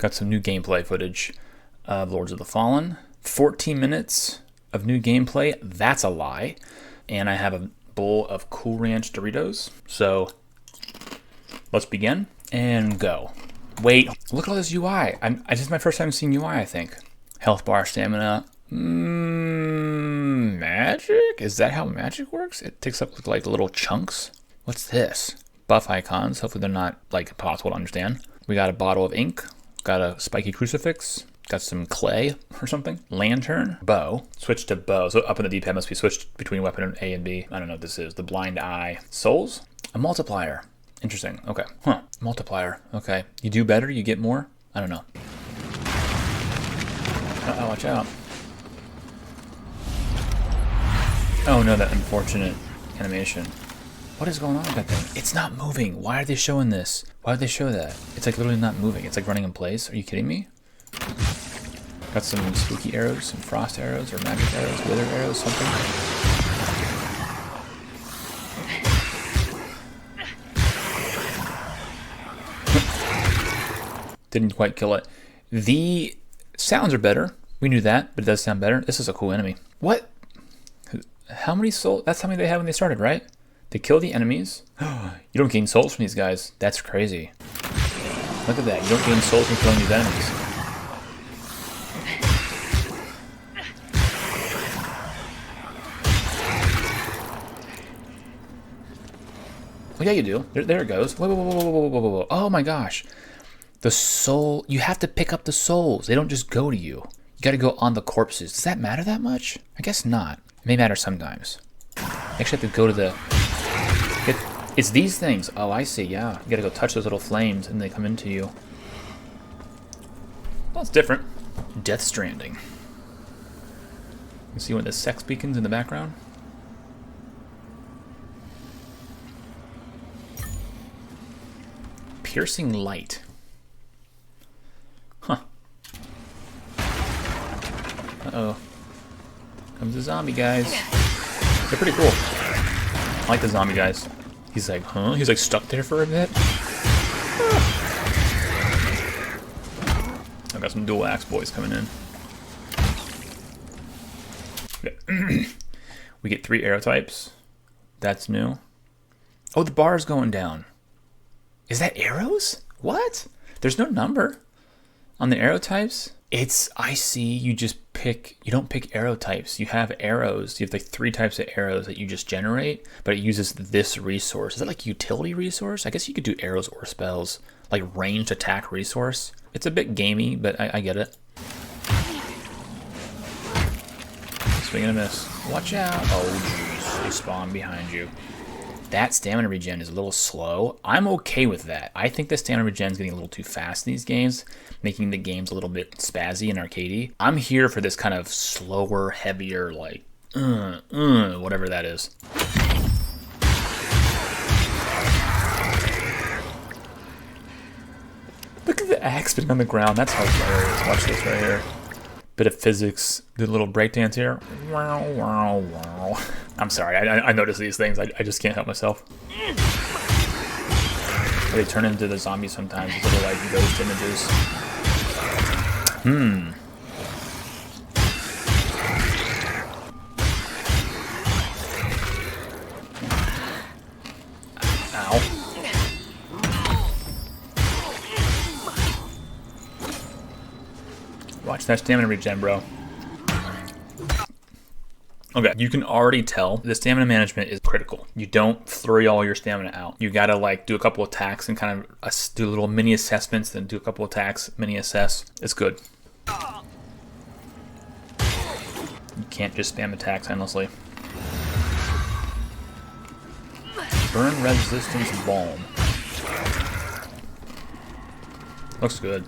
Got some new gameplay footage of Lords of the Fallen. 14 minutes of new gameplay. That's a lie. And I have a bowl of Cool Ranch Doritos. So let's begin and go. Wait, look at all this UI. This is my first time seeing UI, I think. Health bar, stamina. Magic? Is that how magic works? It takes up like little chunks. What's this? Buff icons. Hopefully they're not like impossible to understand. We got a bottle of ink. Got a spiky crucifix. Got some clay or something. Lantern. Bow. Switch to bow. So up in the D-pad must be switched between weapon A and B. I don't know what this is. The blind eye. Souls. A multiplier. Interesting. Okay. Huh. Multiplier. Okay. You do better, you get more? I don't know. Uh-oh, watch out. Oh no, that unfortunate animation. What is going on with that thing? It's not moving. Why are they showing this? Why would they show that? It's like literally not moving. It's like running in place. Are you kidding me? Got some spooky arrows, some frost arrows, or magic arrows, wither arrows, something. Didn't quite kill it. The sounds are better. We knew that, but it does sound better. This is a cool enemy. What? How many souls? That's how many they had when they started, right? They kill the enemies. You don't gain souls from these guys. That's crazy. Look at that. You don't gain souls from killing these enemies. Oh yeah, you do. There it goes. Whoa, whoa, whoa, whoa, whoa, whoa, whoa, whoa. Oh my gosh. The soul. You have to pick up the souls. They don't just go to you. You got to go on the corpses. Does that matter that much? I guess not. It may matter sometimes. You actually have to go to the... It's these things. Oh, I see. Yeah. You got to go touch those little flames and they come into you. Well, it's different. Death Stranding. You see one of the sex beacons in the background? Piercing light. Huh. Uh-oh. Comes the zombie guys. They're pretty cool. I like the zombie guys. He's like, huh? He's like stuck there for a bit. I got some dual axe boys coming in. We get 3 arrow types. That's new. Oh, the bar's going down. Is that arrows? What? There's no number on the arrow types. I see, you just pick, you don't pick arrow types. You have arrows. You have like 3 types of arrows that you just generate, but it uses this resource. Is that like utility resource? I guess you could do arrows or spells, like ranged attack resource. It's a bit gamey, but I get it. Swing and a miss. Watch out. Oh, jeez. They spawn behind you. That stamina regen is a little slow. I'm okay with that. I think the stamina regen is getting a little too fast in these games, making the games a little bit spazzy and arcadey. I'm here for this kind of slower, heavier, like, whatever that is. Look at the axe being on the ground. That's hilarious. Watch this right here. Bit of physics, do a little breakdance here. Wow, wow, wow. I'm sorry, I notice these things. I just can't help myself. They turn into the zombies sometimes, these little like ghost images. Ow. Watch that stamina regen, bro. Okay, you can already tell the stamina management is critical. You don't flurry all your stamina out. You gotta like do a couple attacks and kind of do little mini assessments, then do a couple attacks, mini assess. It's good. You can't just spam attacks endlessly. Burn resistance balm. Looks good.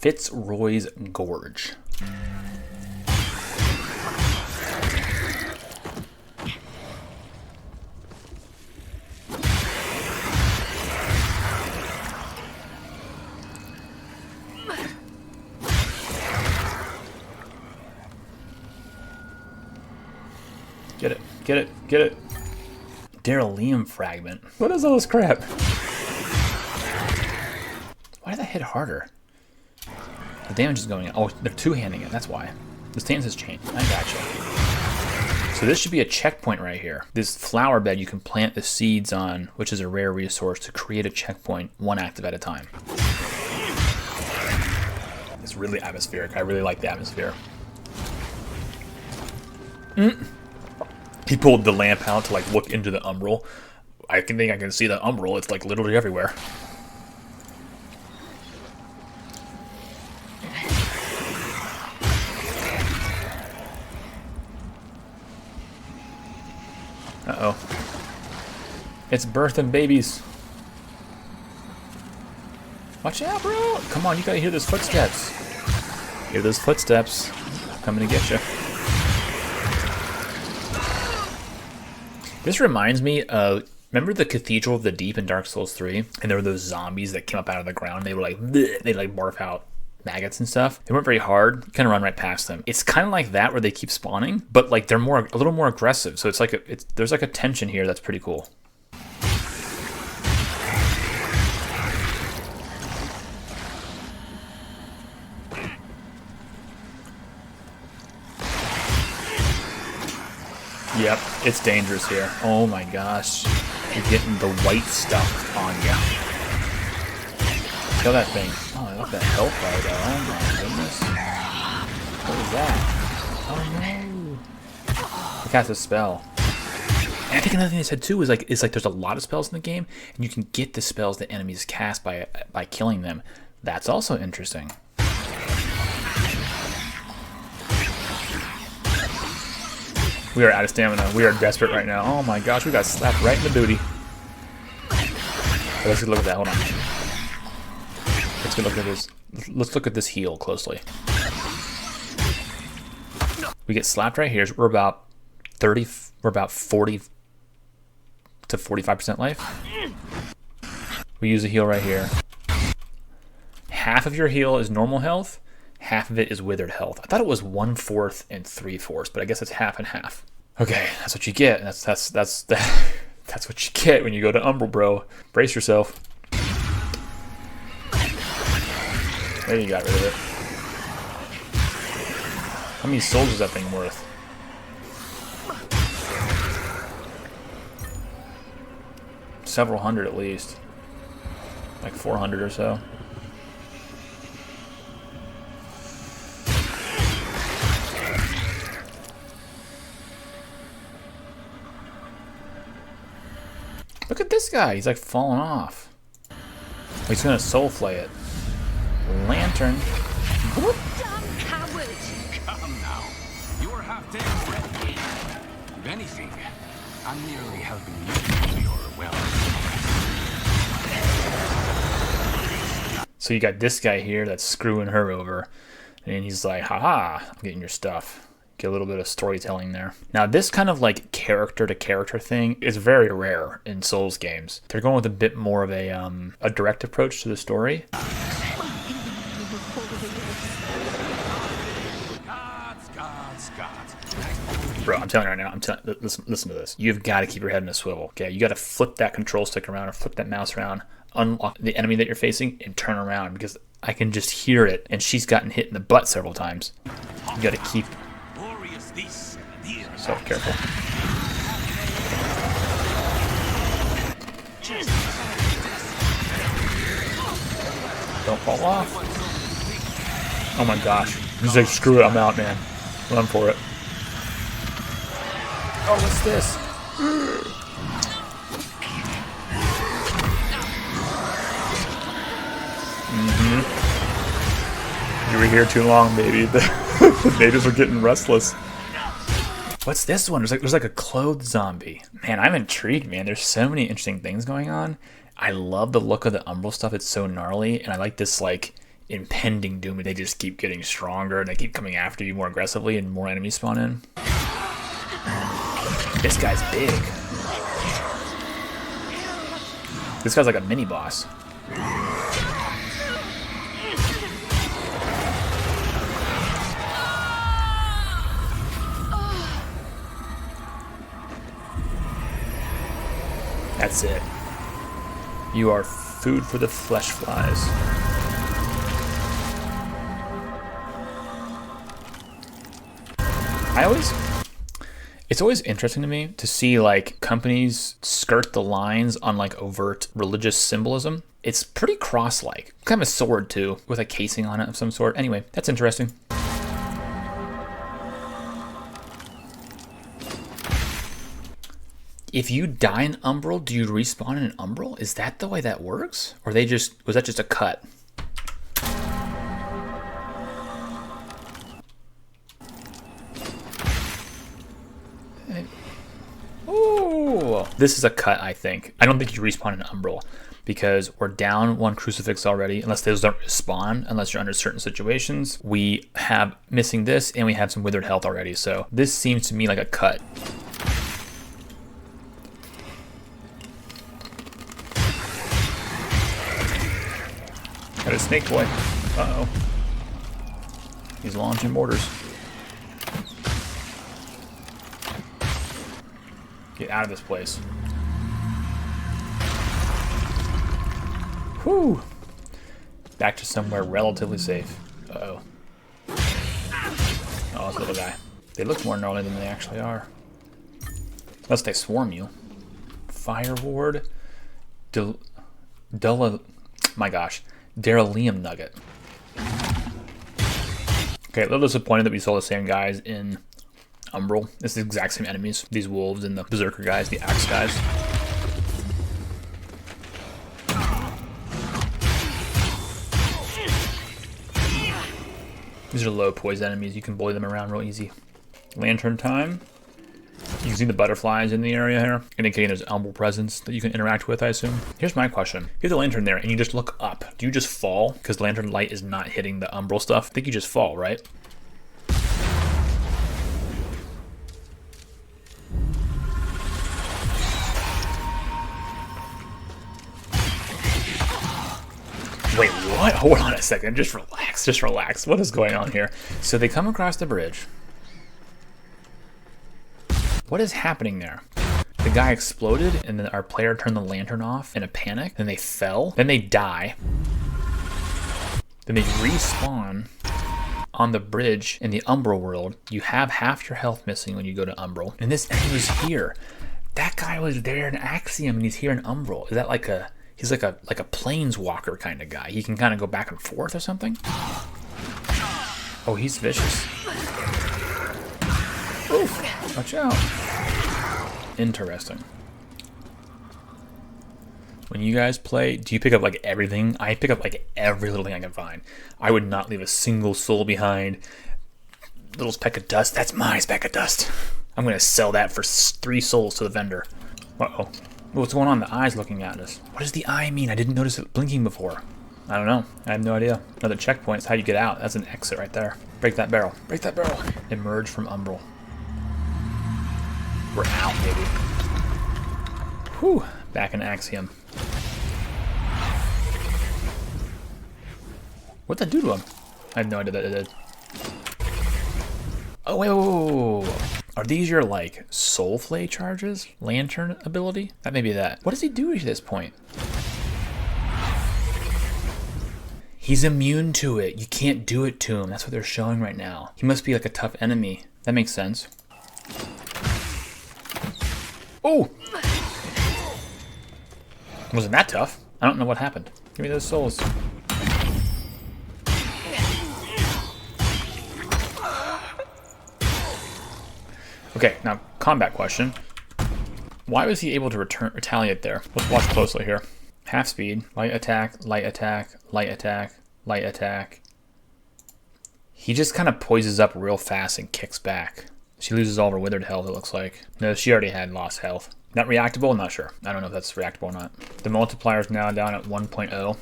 Fitzroy's Gorge. Get it, get it, get it. Beryllium fragment. What is all this crap? Why did that hit harder? The damage is going in. Oh, they're two-handing it. That's why. The stance has changed. I gotcha. So this should be a checkpoint right here. This flower bed you can plant the seeds on, which is a rare resource, to create a checkpoint one active at a time. It's really atmospheric. I really like the atmosphere. He pulled the lamp out to like look into the umbral. I think I can see the umbral. It's like literally everywhere. Uh-oh. It's birthing babies. Watch out, bro! Come on, you gotta hear those footsteps. Hear those footsteps. I'm coming to get you. This reminds me of, remember the Cathedral of the Deep in Dark Souls 3? And there were those zombies that came up out of the ground. They were like, bleh, they like barf out maggots and stuff. They weren't very hard. You kind of run right past them. It's kind of like that where they keep spawning, but like they're a little more aggressive. So it's like there's like a tension here that's pretty cool. Yep, it's dangerous here. Oh my gosh. You're getting the white stuff on you. Kill that thing. Oh, I love that health bar though. Oh my goodness. What is that? Oh no. I cast a spell. And I think another thing they said too is like there's a lot of spells in the game, and you can get the spells that enemies cast by killing them. That's also interesting. We are out of stamina. We are desperate right now. Oh my gosh, we got slapped right in the booty. Let's look at that. Hold on. Let's look at this. Let's look at this heal closely. We get slapped right here. So we're about 40 to 45% life. We use a heal right here. Half of your heal is normal health. Half of it is withered health. I thought it was 1/4 and 3/4, but I guess it's half and half. Okay, that's what you get. That's what you get when you go to Umbral, bro. Brace yourself. There you got rid of it. How many souls is that thing worth? Several hundred at least. Like 400 or so. Look at this guy. He's like falling off. He's gonna soul flay it. Lantern. Whoop. Dumb coward! Come now. You're half dead already. If anything, I'm merely helping you to your well. So you got this guy here that's screwing her over. And he's like, haha, I'm getting your stuff. Get a little bit of storytelling there. Now this kind of like character to character thing is very rare in Souls games. They're going with a bit more of a direct approach to the story. Bro, I'm telling you right now, listen to this. You've got to keep your head in a swivel, okay? You got to flip that control stick around or flip that mouse around, unlock the enemy that you're facing, and turn around, because I can just hear it, and she's gotten hit in the butt several times. You got to keep yourself careful. Don't fall off. Oh my gosh. He's like, screw it, I'm out, man. Run for it. Oh, what's this? You were here too long, baby. The natives are getting restless. What's this one? There's like a clothed zombie. Man, I'm intrigued, man. There's so many interesting things going on. I love the look of the Umbral stuff. It's so gnarly, and I like this like impending doom. They just keep getting stronger, and they keep coming after you more aggressively, and more enemies spawn in. This guy's big. This guy's like a mini boss. That's it. You are food for the flesh flies. It's always interesting to me to see like companies skirt the lines on like overt religious symbolism. It's pretty cross-like. Kind of a sword too, with a casing on it of some sort. Anyway, that's interesting. If you die in Umbral, do you respawn in an Umbral? Is that the way that works? Or was that just a cut? Oh, this is a cut, I think. I don't think you respawn in Umbral because we're down 1 crucifix already, unless those don't respawn, unless you're under certain situations. We have missing this, and we have some withered health already, so this seems to me like a cut. Got a snake boy. Uh-oh. He's launching mortars. Get out of this place. Whew. Back to somewhere relatively safe. Uh-oh. Oh, this little guy. They look more gnarly than they actually are. Unless they swarm you. Fire ward. My gosh. Derelium nugget. Okay, a little disappointed that we saw the same guys in Umbral. It's the exact same enemies. These wolves and the berserker guys, the axe guys. These are low poison enemies. You can bully them around real easy. Lantern time. You can see the butterflies in the area here, indicating there's Umbral presence that you can interact with, I assume. Here's my question. You have the lantern there and you just look up. Do you just fall? Because lantern light is not hitting the Umbral stuff. I think you just fall, right? Wait, what? Hold on a second. Just relax. Just relax. What is going on here? So they come across the bridge. What is happening there? The guy exploded, and then our player turned the lantern off in a panic. Then they fell. Then they die. Then they respawn on the bridge in the Umbral world. You have half your health missing when you go to Umbral. And this enemy was here. That guy was there in Axiom, and he's here in Umbral. Is that like a... He's like a planeswalker kind of guy. He can kind of go back and forth or something. Oh, he's vicious. Oof, watch out. Interesting. When you guys play, do you pick up like everything? I pick up like every little thing I can find. I would not leave a single soul behind. Little speck of dust. That's my speck of dust. I'm going to sell that for 3 souls to the vendor. Uh-oh. What's going on? The eye's looking at us. What does the eye mean? I didn't notice it blinking before. I don't know. I have no idea. Another checkpoint is how you get out. That's an exit right there. Break that barrel. Break that barrel. Emerge from Umbral. We're out, baby. Whew. Back in Axiom. What'd that do to him? I have no idea that it did. Oh, wait, whoa. Are these your, like, soul flay charges? Lantern ability? That may be that. What does he do at this point? He's immune to it. You can't do it to him. That's what they're showing right now. He must be like a tough enemy. That makes sense. Oh! Wasn't that tough? I don't know what happened. Give me those souls. Okay, now combat question. Why was he able to retaliate there? Let's watch closely here. Half speed, light attack, light attack, light attack, light attack. He just kind of poises up real fast and kicks back. She loses all her withered health, it looks like. No, she already had lost health. Not reactable? Not sure. I don't know if that's reactable or not. The multiplier is now down at 1.0.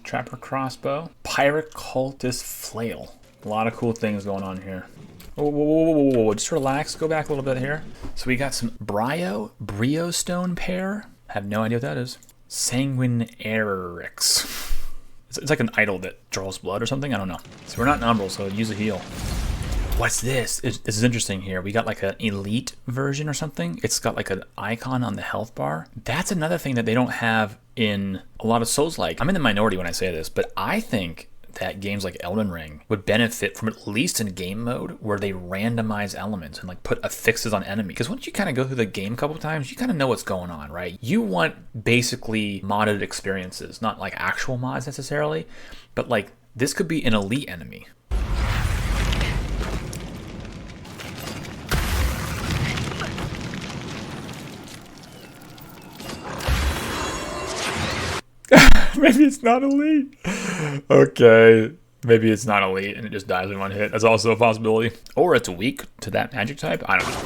Trapper crossbow. Pirate cultist flail. A lot of cool things going on here. Whoa, just relax. Go back a little bit here. So we got some Brio stone pair. I have no idea what that is. Sanguinarix. It's like an idol that draws blood or something. I don't know. So we're not in Umbral, so use a heal. What's this? This is interesting here. We got like an elite version or something. It's got like an icon on the health bar. That's another thing that they don't have in a lot of Souls-like. I'm in the minority when I say this, but I think that games like Elden Ring would benefit from at least in game mode where they randomize elements and like put affixes on enemy. Because once you kind of go through the game a couple times, you kind of know what's going on, right? You want basically modded experiences, not like actual mods necessarily, but like this could be an elite enemy. Maybe it's not elite. Okay. Maybe it's not elite and it just dies in one hit. That's also a possibility. Or it's weak to that magic type. I don't know.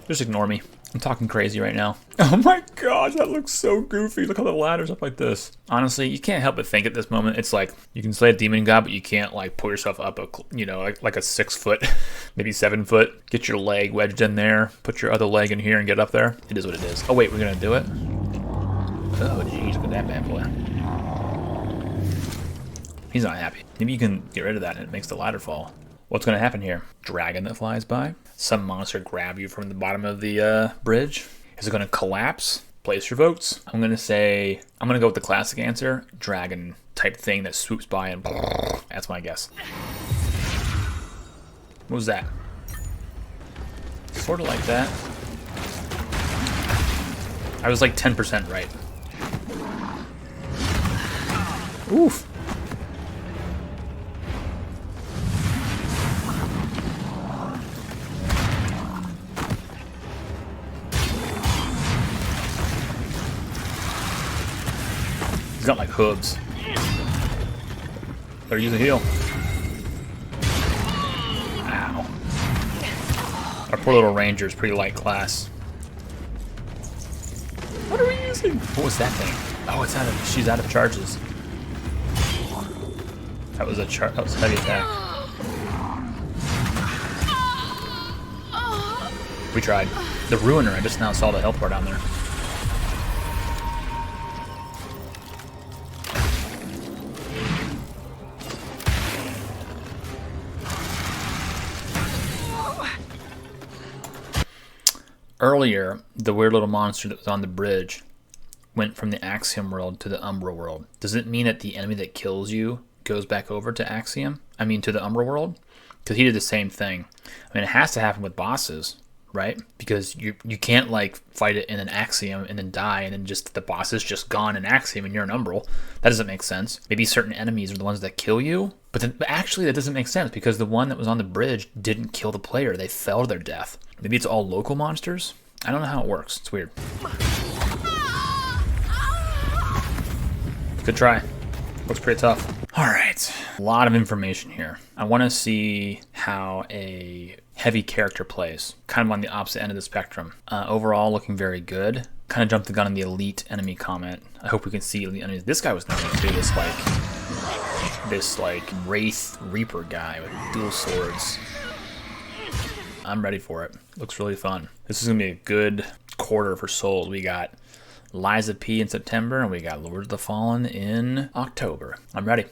Just ignore me. I'm talking crazy right now. Oh my gosh, that looks so goofy. Look how the ladder's up like this. Honestly, you can't help but think at this moment, it's like you can slay a demon god, but you can't like pull yourself up, like a 6 foot, maybe 7 foot. Get your leg wedged in there. Put your other leg in here and get up there. It is what it is. Oh wait, we're gonna do it? Oh jeez, look at that bad boy. He's not happy. Maybe you can get rid of that and it makes the ladder fall. What's going to happen here? Dragon that flies by? Some monster grab you from the bottom of the bridge? Is it going to collapse? Place your votes. I'm going to go with the classic answer. Dragon type thing that swoops by and that's my guess. What was that? Sort of like that. I was like 10% right. Oof. He's got like hooves. Better use a heal. Ow. Our poor little ranger is pretty light class. What are we using? What was that thing? Oh, she's out of charges. That was a heavy attack. We tried. The Ruiner, I just now saw the health bar down there. Earlier, the weird little monster that was on the bridge went from the Axiom world to the Umbra world. Does it mean that the enemy that kills you goes back over to Axiom? I mean, to the Umbra world? Because he did the same thing. I mean, it has to happen with bosses, right? Because you can't, like, fight it in an Axiom and then die and then just the boss is just gone in Axiom and you're an Umbral. That doesn't make sense. Maybe certain enemies are the ones that kill you. But actually, that doesn't make sense because the one that was on the bridge didn't kill the player. They fell to their death. Maybe it's all local monsters? I don't know how it works. It's weird. Good try. Looks pretty tough. All right. A lot of information here. I want to see how a heavy character plays. Kind of on the opposite end of the spectrum. Overall, looking very good. Kind of jumped the gun on the elite enemy comment. I hope we can see elite enemies. This guy was nice too. This Wraith Reaper guy with dual swords. I'm ready for it. Looks really fun. This is going to be a good quarter for Souls. We got Lies of P in September, and we got Lords of the Fallen in October. I'm ready.